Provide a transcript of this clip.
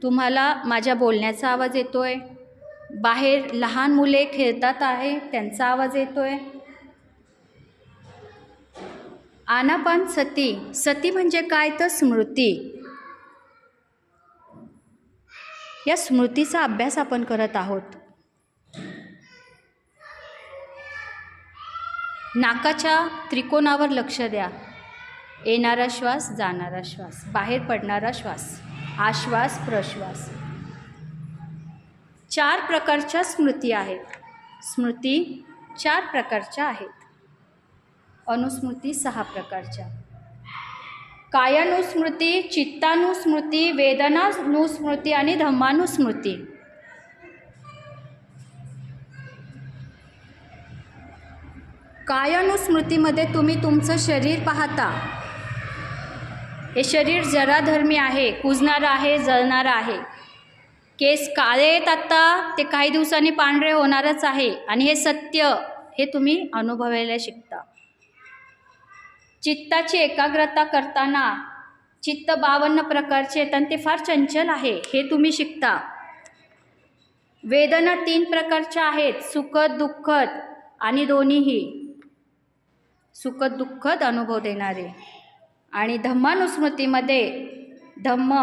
तुम्हाला माझ्या बोलण्याचा आवाज येतोय? बाहेर लहान मुले खेळतात आहे, त्यांचा आवाज येतोय? आनापानसती, सती म्हणजे काय तर स्मृती. या स्मृतीचा अभ्यास आपण करत आहोत. नाकाच्या त्रिकोणावर लक्ष द्या. येणारा श्वास, जाणारा श्वास, बाहेर पडणारा श्वास, आश्वास प्रश्वास. 4 प्रकारच्या स्मृती आहेत. स्मृती 4 प्रकारच्या आहेत. अनुस्मृती 6 प्रकारच्या. कायानुस्मृती, चित्तानुस्मृती, वेदनानुस्मृती आणि धम्मानुस्मृती. कायानुस्मृतीमध्ये तुम्ही तुमचं शरीर पाहता. हे शरीर जराधर्मी आहे, कुजणारं आहे, जळणारं आहे. केस काळे आहेत आत्ता, ते काही दिवसांनी पांढरे होणारच आहे आणि हे सत्य, हे तुम्ही अनुभवायला शिकता. चित्ताची एकाग्रता करताना चित्त 52 प्रकारचे आहेत आणि ते फार चंचल आहे, हे तुम्ही शिकता. वेदना 3 प्रकारच्या आहेत, सुखद दुःखद आणि दोन्हीही. सुखद दुःखद अनुभव देणारे. आणि धम्मानुस्मृतीमध्ये धम्म